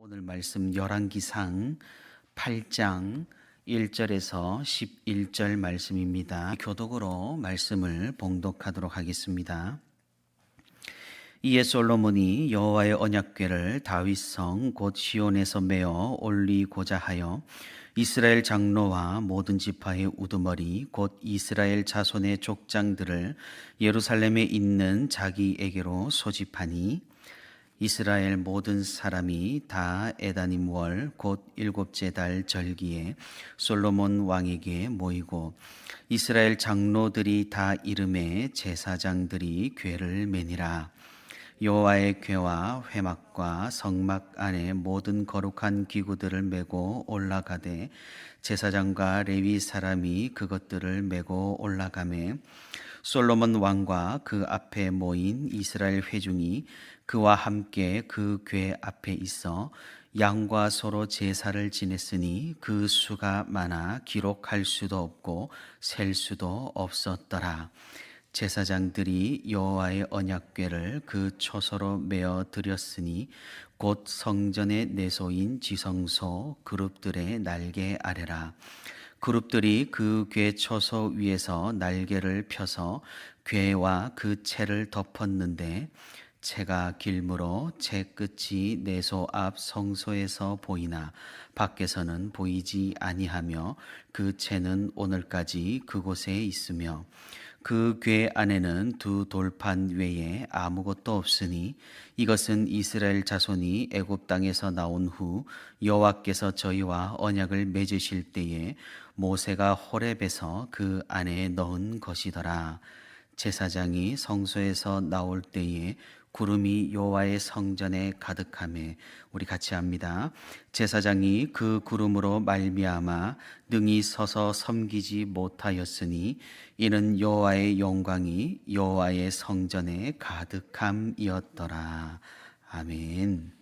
오늘 말씀 열왕기상 8장 1절에서 11절 말씀입니다. 교독으로 말씀을 봉독하도록 하겠습니다. 이에 솔로몬이 여호와의 언약궤를 다윗성 곧 시온에서 메어 올리고자 하여 이스라엘 장로와 모든 지파의 우두머리 곧 이스라엘 자손의 족장들을 예루살렘에 있는 자기에게로 소집하니 이스라엘 모든 사람이 다 에다님 월 곧 일곱째 달 절기에 솔로몬 왕에게 모이고 이스라엘 장로들이 다 이름에 제사장들이 궤를 매니라. 여호와의 궤와 회막과 성막 안에 모든 거룩한 기구들을 메고 올라가되 제사장과 레위 사람이 그것들을 메고 올라가매 솔로몬 왕과 그 앞에 모인 이스라엘 회중이 그와 함께 그 궤 앞에 있어 양과 소로 제사를 지냈으니 그 수가 많아 기록할 수도 없고 셀 수도 없었더라. 제사장들이 여호와의 언약궤를 그 초소로 메어 드렸으니 곧 성전의 내소인 지성소 그룹들의 날개 아래라. 그룹들이 그 궤 초소 위에서 날개를 펴서 궤와 그 채를 덮었는데 채가 길므로 채 끝이 내소 앞 성소에서 보이나 밖에서는 보이지 아니하며 그 채는 오늘까지 그곳에 있으며 그 궤 안에는 두 돌판 외에 아무것도 없으니 이것은 이스라엘 자손이 애굽 땅에서 나온 후 여호와께서 저희와 언약을 맺으실 때에 모세가 호렙에서 그 안에 넣은 것이더라. 제사장이 성소에서 나올 때에 구름이 여호와의 성전에 가득하매 우리 같이 합니다. 제사장이 그 구름으로 말미암아 능히 서서 섬기지 못하였으니 이는 여호와의 영광이 여호와의 성전에 가득함이었더라. 아멘.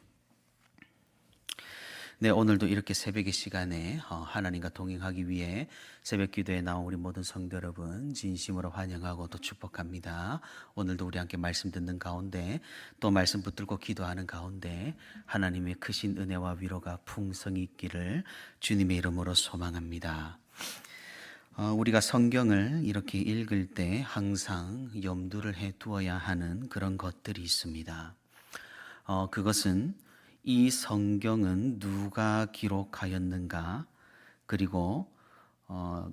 네, 오늘도 이렇게 새벽의 시간에 하나님과 동행하기 위해 새벽 기도에 나온 우리 모든 성도 여러분 진심으로 환영하고 또 축복합니다. 오늘도 우리 함께 말씀 듣는 가운데 또 말씀 붙들고 기도하는 가운데 하나님의 크신 은혜와 위로가 풍성히 있기를 주님의 이름으로 소망합니다. 우리가 성경을 이렇게 읽을 때 항상 염두를 해 두어야 하는 그런 것들이 있습니다. 그것은 이 성경은 누가 기록하였는가, 그리고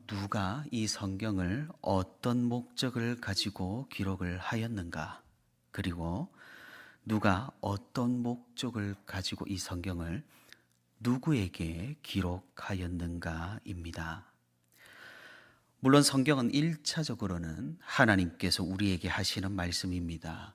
누가 이 성경을 어떤 목적을 가지고 기록을 하였는가, 그리고 누가 어떤 목적을 가지고 이 성경을 누구에게 기록하였는가입니다. 물론 성경은 1차적으로는 하나님께서 우리에게 하시는 말씀입니다.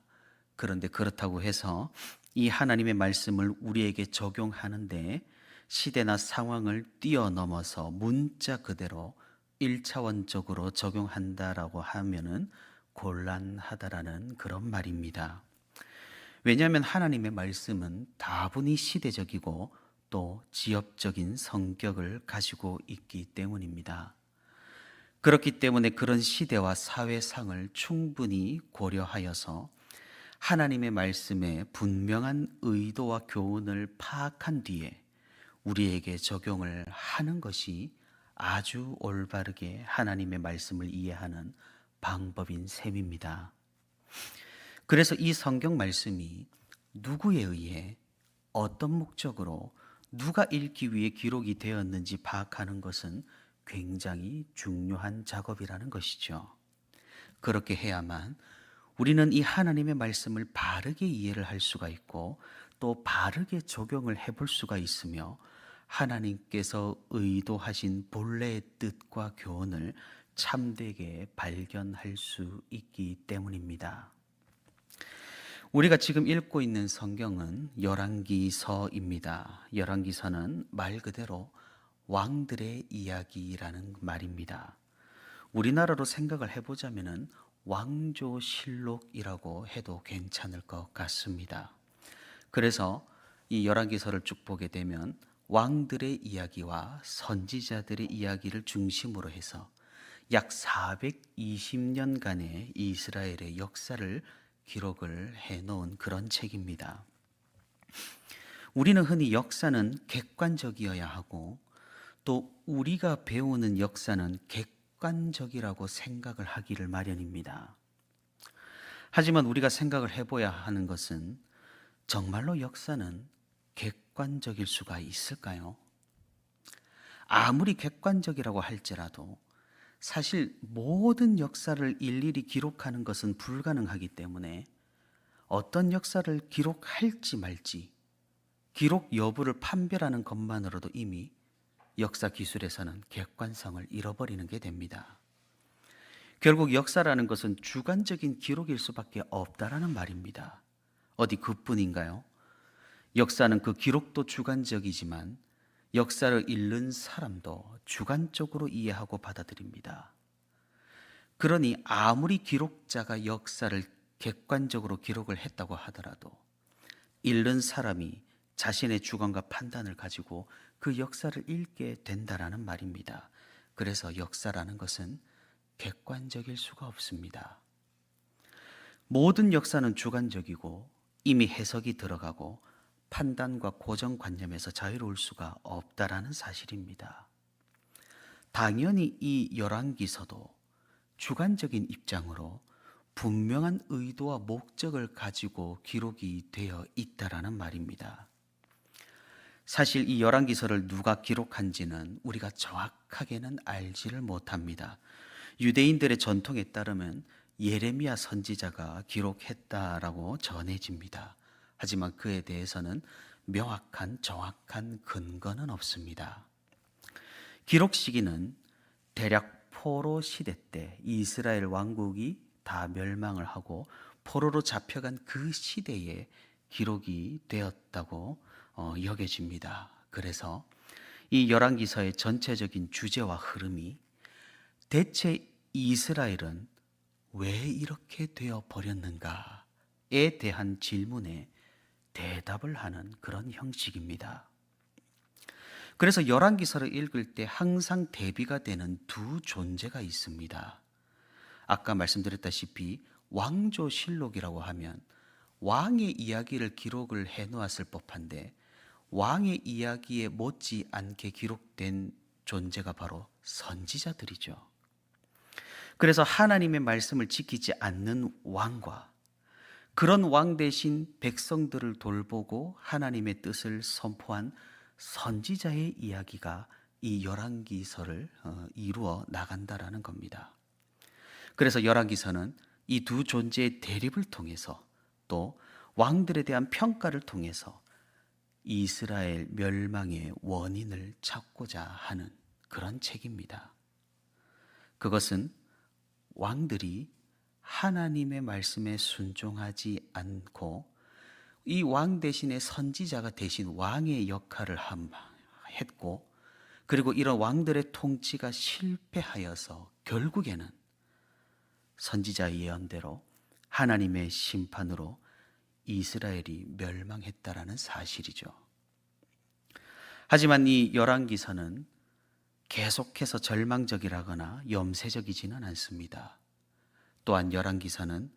그런데 그렇다고 해서 이 하나님의 말씀을 우리에게 적용하는데 시대나 상황을 뛰어넘어서 문자 그대로 1차원적으로 적용한다라고 하면은 곤란하다라는 그런 말입니다. 왜냐하면 하나님의 말씀은 다분히 시대적이고 또 지역적인 성격을 가지고 있기 때문입니다. 그렇기 때문에 그런 시대와 사회상을 충분히 고려하여서 하나님의 말씀에 분명한 의도와 교훈을 파악한 뒤에 우리에게 적용을 하는 것이 아주 올바르게 하나님의 말씀을 이해하는 방법인 셈입니다. 그래서 이 성경 말씀이 누구에 의해 어떤 목적으로 누가 읽기 위해 기록이 되었는지 파악하는 것은 굉장히 중요한 작업이라는 것이죠. 그렇게 해야만 우리는 이 하나님의 말씀을 바르게 이해를 할 수가 있고 또 바르게 적용을 해볼 수가 있으며 하나님께서 의도하신 본래의 뜻과 교훈을 참되게 발견할 수 있기 때문입니다. 우리가 지금 읽고 있는 성경은 열왕기서입니다. 열왕기서는 말 그대로 왕들의 이야기라는 말입니다. 우리나라로 생각을 해보자면은 왕조실록이라고 해도 괜찮을 것 같습니다. 그래서 이 열왕기서를 쭉 보게 되면 왕들의 이야기와 선지자들의 이야기를 중심으로 해서 약 420년간의 이스라엘의 역사를 기록을 해놓은 그런 책입니다. 우리는 흔히 역사는 객관적이어야 하고 또 우리가 배우는 역사는 객관적이라고 생각을 하기를 마련입니다. 하지만 우리가 생각을 해봐야 하는 것은 정말로 역사는 객관적일 수가 있을까요? 아무리 객관적이라고 할지라도 사실 모든 역사를 일일이 기록하는 것은 불가능하기 때문에 어떤 역사를 기록할지 말지 기록 여부를 판별하는 것만으로도 이미 역사 기술에서는 객관성을 잃어버리는 게 됩니다. 결국 역사라는 것은 주관적인 기록일 수밖에 없다라는 말입니다. 어디 그뿐인가요? 역사는 그 기록도 주관적이지만 역사를 읽는 사람도 주관적으로 이해하고 받아들입니다. 그러니 아무리 기록자가 역사를 객관적으로 기록을 했다고 하더라도 읽는 사람이 자신의 주관과 판단을 가지고 그 역사를 읽게 된다라는 말입니다. 그래서 역사라는 것은 객관적일 수가 없습니다. 모든 역사는 주관적이고 이미 해석이 들어가고 판단과 고정관념에서 자유로울 수가 없다라는 사실입니다. 당연히 이 열왕기서도 주관적인 입장으로 분명한 의도와 목적을 가지고 기록이 되어 있다라는 말입니다. 사실 이 열왕기서를 누가 기록한지는 우리가 정확하게는 알지를 못합니다. 유대인들의 전통에 따르면 예레미야 선지자가 기록했다라고 전해집니다. 하지만 그에 대해서는 명확한 정확한 근거는 없습니다. 기록 시기는 대략 포로 시대 때 이스라엘 왕국이 다 멸망을 하고 포로로 잡혀간 그 시대에 기록이 되었다고 여겨집니다. 그래서 이 열왕기서의 전체적인 주제와 흐름이 대체 이스라엘은 왜 이렇게 되어 버렸는가에 대한 질문에 대답을 하는 그런 형식입니다. 그래서 열왕기서를 읽을 때 항상 대비가 되는 두 존재가 있습니다. 아까 말씀드렸다시피 왕조실록이라고 하면 왕의 이야기를 기록을 해놓았을 법한데 왕의 이야기에 못지않게 기록된 존재가 바로 선지자들이죠. 그래서 하나님의 말씀을 지키지 않는 왕과 그런 왕 대신 백성들을 돌보고 하나님의 뜻을 선포한 선지자의 이야기가 이 열왕기서를 이루어 나간다라는 겁니다. 그래서 열왕기서는 이 두 존재의 대립을 통해서 또 왕들에 대한 평가를 통해서 이스라엘 멸망의 원인을 찾고자 하는 그런 책입니다. 그것은 왕들이 하나님의 말씀에 순종하지 않고 이 왕 대신에 선지자가 대신 왕의 역할을 했고 그리고 이런 왕들의 통치가 실패하여서 결국에는 선지자의 예언대로 하나님의 심판으로 이스라엘이 멸망했다라는 사실이죠. 하지만 이 열왕기서는 계속해서 절망적이라거나 염세적이지는 않습니다. 또한 열왕기서는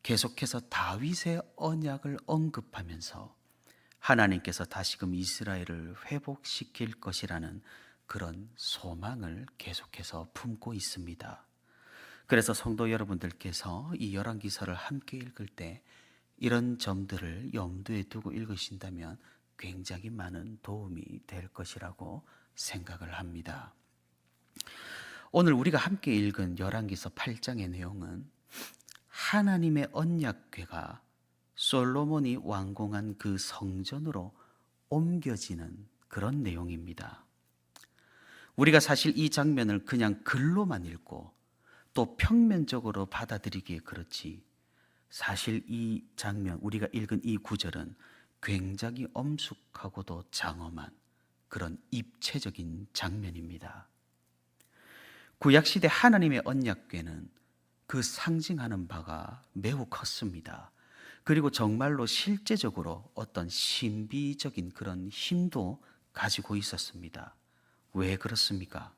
계속해서 다윗의 언약을 언급하면서 하나님께서 다시금 이스라엘을 회복시킬 것이라는 그런 소망을 계속해서 품고 있습니다. 그래서 성도 여러분들께서 이 열왕기서를 함께 읽을 때 이런 점들을 염두에 두고 읽으신다면 굉장히 많은 도움이 될 것이라고 생각을 합니다. 오늘 우리가 함께 읽은 열왕기서 8장의 내용은 하나님의 언약궤가 솔로몬이 완공한 그 성전으로 옮겨지는 그런 내용입니다. 우리가 사실 이 장면을 그냥 글로만 읽고 또 평면적으로 받아들이기에 그렇지 사실 이 장면, 우리가 읽은 이 구절은 굉장히 엄숙하고도 장엄한 그런 입체적인 장면입니다. 구약시대 하나님의 언약궤는 그 상징하는 바가 매우 컸습니다. 그리고 정말로 실제적으로 어떤 신비적인 그런 힘도 가지고 있었습니다. 왜 그렇습니까?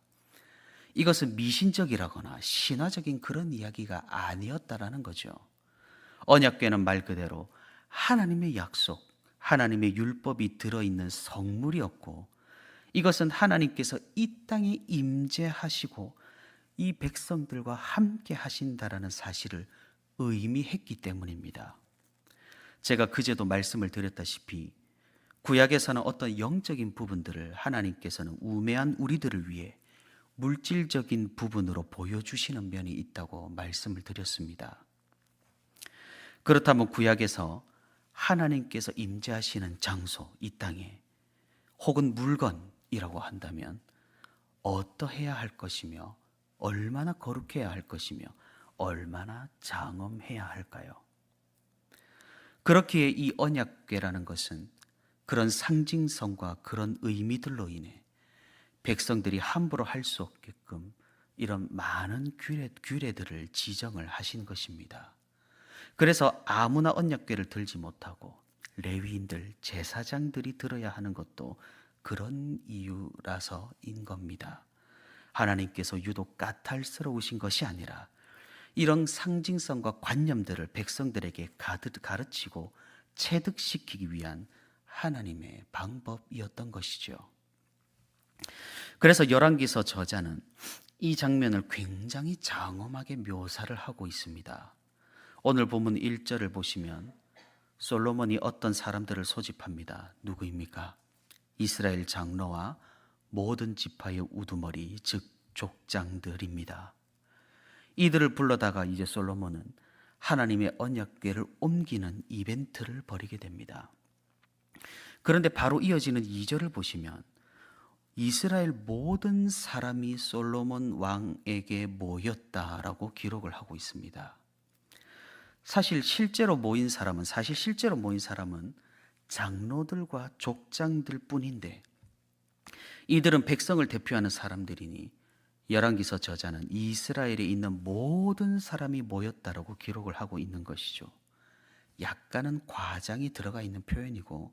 이것은 미신적이라거나 신화적인 그런 이야기가 아니었다라는 거죠. 언약궤는 말 그대로 하나님의 약속, 하나님의 율법이 들어있는 성물이었고, 이것은 하나님께서 이 땅에 임재하시고 이 백성들과 함께 하신다라는 사실을 의미했기 때문입니다. 제가 그제도 말씀을 드렸다시피 구약에서는 어떤 영적인 부분들을 하나님께서는 우매한 우리들을 위해 물질적인 부분으로 보여주시는 면이 있다고 말씀을 드렸습니다. 그렇다면 구약에서 하나님께서 임재하시는 장소, 이 땅에 혹은 물건이라고 한다면 어떠해야 할 것이며 얼마나 거룩해야 할 것이며 얼마나 장엄해야 할까요? 그렇기에 이 언약궤라는 것은 그런 상징성과 그런 의미들로 인해 백성들이 함부로 할 수 없게끔 이런 많은 규례들을 지정을 하신 것입니다. 그래서 아무나 언약궤를 들지 못하고 레위인들, 제사장들이 들어야 하는 것도 그런 이유라서인 겁니다. 하나님께서 유독 까탈스러우신 것이 아니라 이런 상징성과 관념들을 백성들에게 가르치고 체득시키기 위한 하나님의 방법이었던 것이죠. 그래서 열왕기서 저자는 이 장면을 굉장히 장엄하게 묘사를 하고 있습니다. 오늘 본문 1절을 보시면 솔로몬이 어떤 사람들을 소집합니다. 누구입니까? 이스라엘 장로와 모든 지파의 우두머리, 즉 족장들입니다. 이들을 불러다가 이제 솔로몬은 하나님의 언약궤를 옮기는 이벤트를 벌이게 됩니다. 그런데 바로 이어지는 2절을 보시면 이스라엘 모든 사람이 솔로몬 왕에게 모였다라고 기록을 하고 있습니다. 사실 실제로 모인 사람은 장로들과 족장들 뿐인데 이들은 백성을 대표하는 사람들이니 열왕기서 저자는 이스라엘에 있는 모든 사람이 모였다라고 기록을 하고 있는 것이죠. 약간은 과장이 들어가 있는 표현이고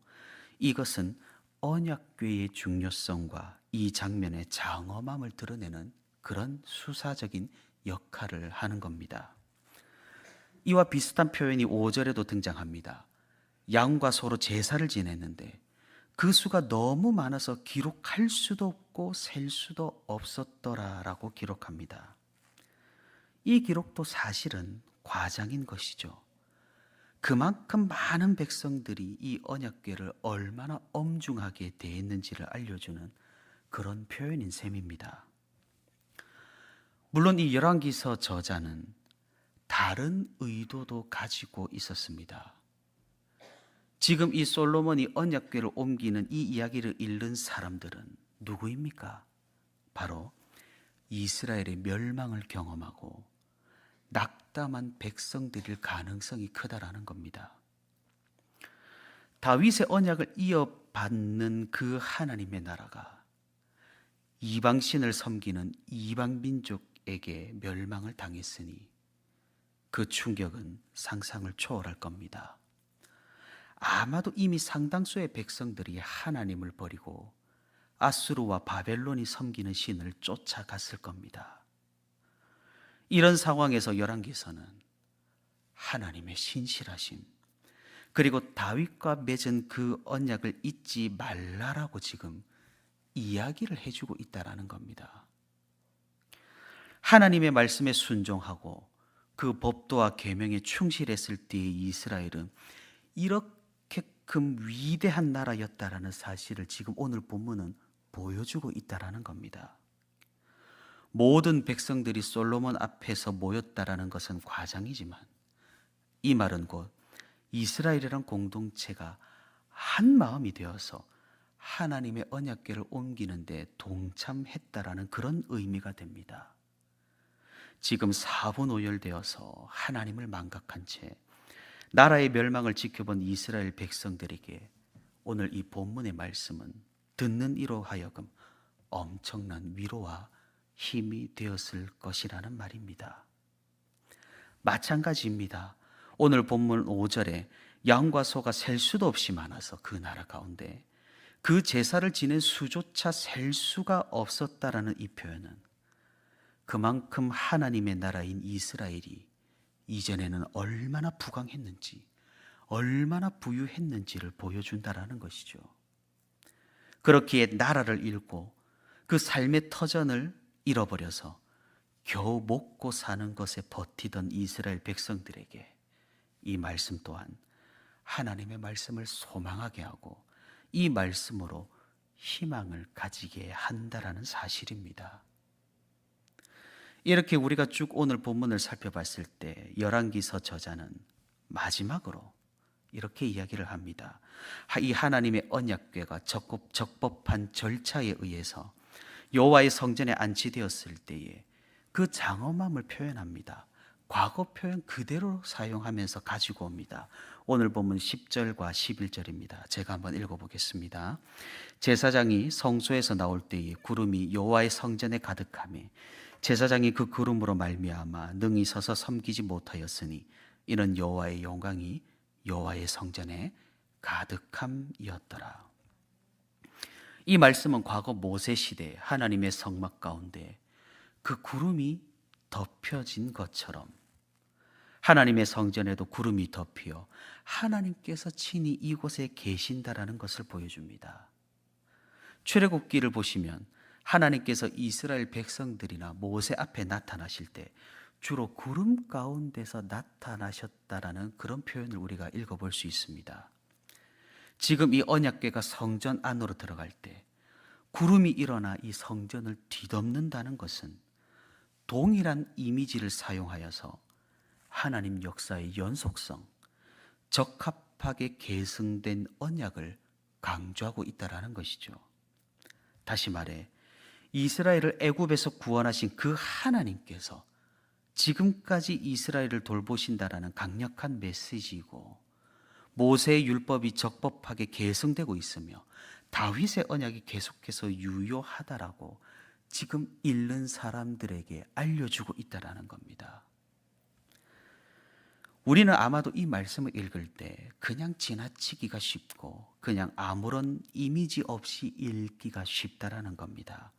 이것은 언약궤의 중요성과 이 장면의 장엄함을 드러내는 그런 수사적인 역할을 하는 겁니다. 이와 비슷한 표현이 5절에도 등장합니다. 양과 소로 제사를 지냈는데 그 수가 너무 많아서 기록할 수도 없고 셀 수도 없었더라라고 기록합니다. 이 기록도 사실은 과장인 것이죠. 그만큼 많은 백성들이 이 언약궤를 얼마나 엄중하게 대했는지를 알려주는 그런 표현인 셈입니다. 물론 이 열왕기서 저자는 다른 의도도 가지고 있었습니다. 지금 이 솔로몬이 언약궤를 옮기는 이 이야기를 읽는 사람들은 누구입니까? 바로 이스라엘의 멸망을 경험하고 낙담한 백성들일 가능성이 크다라는 겁니다. 다윗의 언약을 이어받는 그 하나님의 나라가 이방신을 섬기는 이방 민족에게 멸망을 당했으니 그 충격은 상상을 초월할 겁니다. 아마도 이미 상당수의 백성들이 하나님을 버리고 아수르와 바벨론이 섬기는 신을 쫓아갔을 겁니다. 이런 상황에서 열왕기서는 하나님의 신실하심 그리고 다윗과 맺은 그 언약을 잊지 말라라고 지금 이야기를 해주고 있다라는 겁니다. 하나님의 말씀에 순종하고 그 법도와 계명에 충실했을 때의 이스라엘은 이렇게끔 위대한 나라였다라는 사실을 지금 오늘 본문은 보여주고 있다라는 겁니다. 모든 백성들이 솔로몬 앞에서 모였다라는 것은 과장이지만 이 말은 곧 이스라엘이란 공동체가 한 마음이 되어서 하나님의 언약궤를 옮기는 데 동참했다라는 그런 의미가 됩니다. 지금 사분오열되어서 하나님을 망각한 채 나라의 멸망을 지켜본 이스라엘 백성들에게 오늘 이 본문의 말씀은 듣는 이로 하여금 엄청난 위로와 힘이 되었을 것이라는 말입니다. 마찬가지입니다. 오늘 본문 5절에 양과 소가 셀 수도 없이 많아서 그 나라 가운데 그 제사를 지낸 수조차 셀 수가 없었다라는 이 표현은 그만큼 하나님의 나라인 이스라엘이 이전에는 얼마나 부강했는지, 얼마나 부유했는지를 보여준다라는 것이죠. 그렇기에 나라를 잃고 그 삶의 터전을 잃어버려서 겨우 먹고 사는 것에 버티던 이스라엘 백성들에게 이 말씀 또한 하나님의 말씀을 소망하게 하고 이 말씀으로 희망을 가지게 한다라는 사실입니다. 이렇게 우리가 쭉 오늘 본문을 살펴봤을 때 열왕기서 저자는 마지막으로 이렇게 이야기를 합니다. 이 하나님의 언약궤가 적법한 절차에 의해서 여호와의 성전에 안치되었을 때에 그 장엄함을 표현합니다. 과거 표현 그대로 사용하면서 가지고 옵니다. 오늘 본문 10절과 11절입니다. 제가 한번 읽어보겠습니다. 제사장이 성소에서 나올 때에 구름이 여호와의 성전에 가득하매 제사장이 그 구름으로 말미암아 능히 서서 섬기지 못하였으니 이는 여호와의 영광이 여호와의 성전에 가득함이었더라. 이 말씀은 과거 모세 시대 하나님의 성막 가운데 그 구름이 덮여진 것처럼 하나님의 성전에도 구름이 덮여 하나님께서 친히 이곳에 계신다라는 것을 보여줍니다. 출애굽기를 보시면 하나님께서 이스라엘 백성들이나 모세 앞에 나타나실 때 주로 구름 가운데서 나타나셨다라는 그런 표현을 우리가 읽어볼 수 있습니다. 지금 이 언약궤가 성전 안으로 들어갈 때 구름이 일어나 이 성전을 뒤덮는다는 것은 동일한 이미지를 사용하여서 하나님 역사의 연속성, 적합하게 계승된 언약을 강조하고 있다라는 것이죠. 다시 말해 이스라엘을 애굽에서 구원하신 그 하나님께서 지금까지 이스라엘을 돌보신다라는 강력한 메시지이고 모세의 율법이 적법하게 계승되고 있으며 다윗의 언약이 계속해서 유효하다라고 지금 읽는 사람들에게 알려주고 있다라는 겁니다. 우리는 아마도 이 말씀을 읽을 때 그냥 지나치기가 쉽고 그냥 아무런 이미지 없이 읽기가 쉽다라는 겁니다.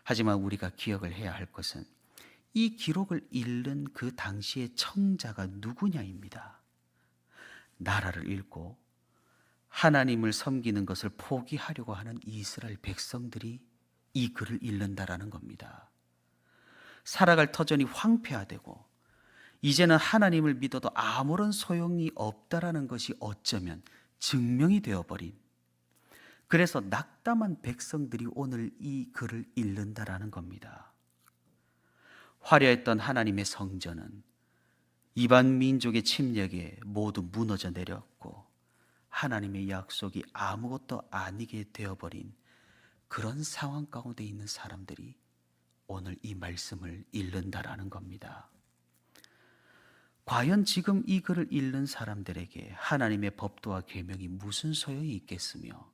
하지만 우리가 기억을 해야 할 것은 이 기록을 읽는 그 당시의 청자가 누구냐입니다. 나라를 잃고 하나님을 섬기는 것을 포기하려고 하는 이스라엘 백성들이 이 글을 읽는다라는 겁니다. 살아갈 터전이 황폐화되고 이제는 하나님을 믿어도 아무런 소용이 없다라는 것이 어쩌면 증명이 되어버린, 그래서 낙담한 백성들이 오늘 이 글을 읽는다라는 겁니다. 화려했던 하나님의 성전은 이방 민족의 침략에 모두 무너져 내렸고 하나님의 약속이 아무것도 아니게 되어버린 그런 상황 가운데 있는 사람들이 오늘 이 말씀을 읽는다라는 겁니다. 과연 지금 이 글을 읽는 사람들에게 하나님의 법도와 계명이 무슨 소용이 있겠으며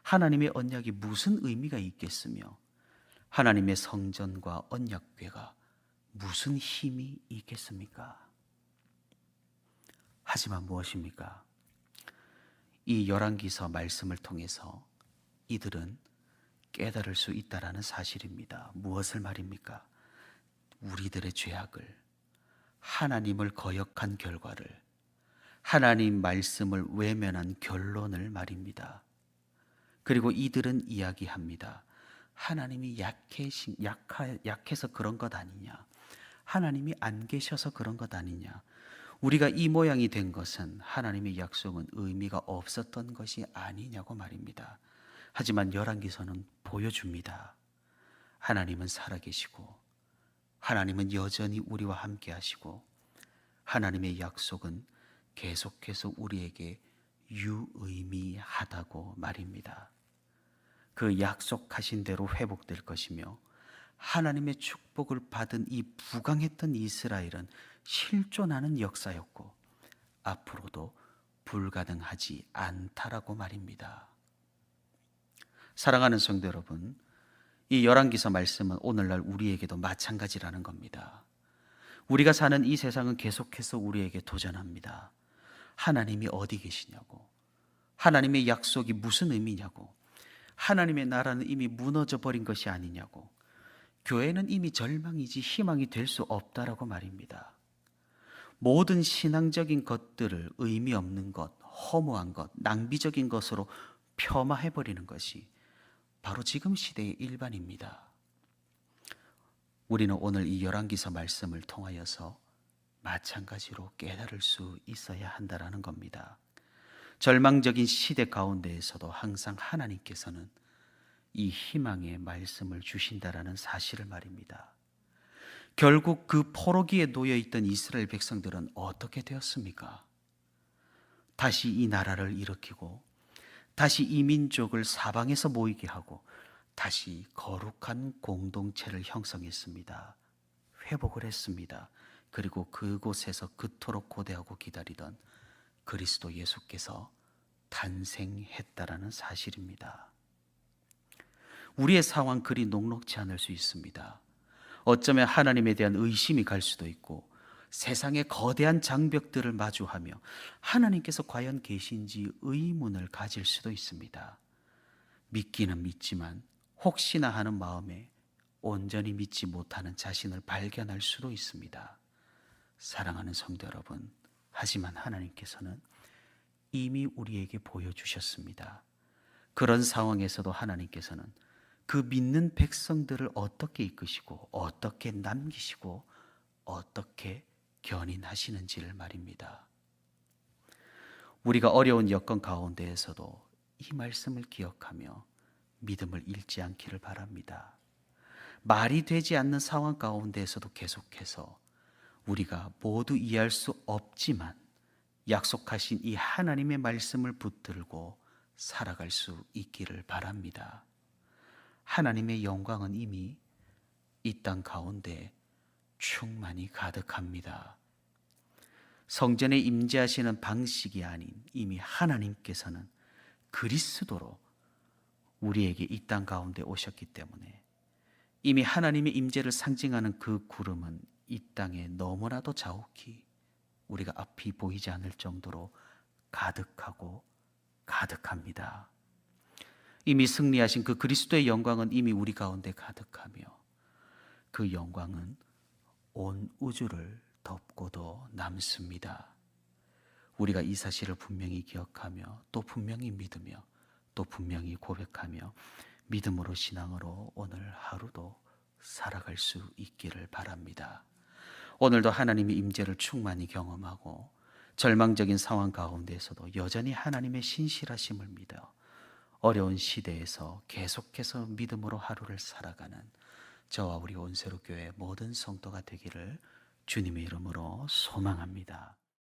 하나님의 언약이 무슨 의미가 있겠으며 하나님의 성전과 언약궤가 무슨 힘이 있겠습니까? 하지만 무엇입니까? 이 열왕기서 말씀을 통해서 이들은 깨달을 수 있다라는 사실입니다. 무엇을 말입니까? 우리들의 죄악을, 하나님을 거역한 결과를, 하나님 말씀을 외면한 결론을 말입니다. 그리고 이들은 이야기합니다. 하나님이 약해서 그런 것 아니냐? 하나님이 안 계셔서 그런 것 아니냐? 우리가 이 모양이 된 것은 하나님의 약속은 의미가 없었던 것이 아니냐고 말입니다. 하지만 열왕기서는 보여줍니다. 하나님은 살아계시고 하나님은 여전히 우리와 함께 하시고 하나님의 약속은 계속해서 우리에게 유의미하다고 말입니다. 그 약속하신 대로 회복될 것이며 하나님의 축복을 받은 이 부강했던 이스라엘은 실존하는 역사였고 앞으로도 불가능하지 않다라고 말입니다. 사랑하는 성도 여러분, 이 열왕기서 말씀은 오늘날 우리에게도 마찬가지라는 겁니다. 우리가 사는 이 세상은 계속해서 우리에게 도전합니다. 하나님이 어디 계시냐고, 하나님의 약속이 무슨 의미냐고, 하나님의 나라는 이미 무너져 버린 것이 아니냐고, 교회는 이미 절망이지 희망이 될 수 없다라고 말입니다. 모든 신앙적인 것들을 의미 없는 것, 허무한 것, 낭비적인 것으로 폄하해버리는 것이 바로 지금 시대의 일반입니다. 우리는 오늘 이 열왕기서 말씀을 통하여서 마찬가지로 깨달을 수 있어야 한다라는 겁니다. 절망적인 시대 가운데에서도 항상 하나님께서는 이 희망의 말씀을 주신다라는 사실을 말입니다. 결국 그 포로기에 놓여 있던 이스라엘 백성들은 어떻게 되었습니까? 다시 이 나라를 일으키고 다시 이 민족을 사방에서 모이게 하고 다시 거룩한 공동체를 형성했습니다. 회복을 했습니다. 그리고 그곳에서 그토록 고대하고 기다리던 그리스도 예수께서 탄생했다라는 사실입니다. 우리의 상황 그리 녹록지 않을 수 있습니다. 어쩌면 하나님에 대한 의심이 갈 수도 있고 세상의 거대한 장벽들을 마주하며 하나님께서 과연 계신지 의문을 가질 수도 있습니다. 믿기는 믿지만 혹시나 하는 마음에 온전히 믿지 못하는 자신을 발견할 수도 있습니다. 사랑하는 성도 여러분, 하지만 하나님께서는 이미 우리에게 보여주셨습니다. 그런 상황에서도 하나님께서는 그 믿는 백성들을 어떻게 이끄시고 어떻게 남기시고 어떻게 견인하시는지를 말입니다. 우리가 어려운 여건 가운데에서도 이 말씀을 기억하며 믿음을 잃지 않기를 바랍니다. 말이 되지 않는 상황 가운데에서도 계속해서 우리가 모두 이해할 수 없지만 약속하신 이 하나님의 말씀을 붙들고 살아갈 수 있기를 바랍니다. 하나님의 영광은 이미 이 땅 가운데 충만히 가득합니다. 성전에 임재하시는 방식이 아닌 이미 하나님께서는 그리스도로 우리에게 이 땅 가운데 오셨기 때문에 이미 하나님의 임재를 상징하는 그 구름은 이 땅에 너무나도 자욱히 우리가 앞이 보이지 않을 정도로 가득하고 가득합니다. 이미 승리하신 그 그리스도의 영광은 이미 우리 가운데 가득하며 그 영광은 온 우주를 덮고도 남습니다. 우리가 이 사실을 분명히 기억하며 또 분명히 믿으며 또 분명히 고백하며 믿음으로 신앙으로 오늘 하루도 살아갈 수 있기를 바랍니다. 오늘도 하나님의 임재를 충만히 경험하고 절망적인 상황 가운데에서도 여전히 하나님의 신실하심을 믿어 어려운 시대에서 계속해서 믿음으로 하루를 살아가는 저와 우리 온세로교회 모든 성도가 되기를 주님의 이름으로 소망합니다.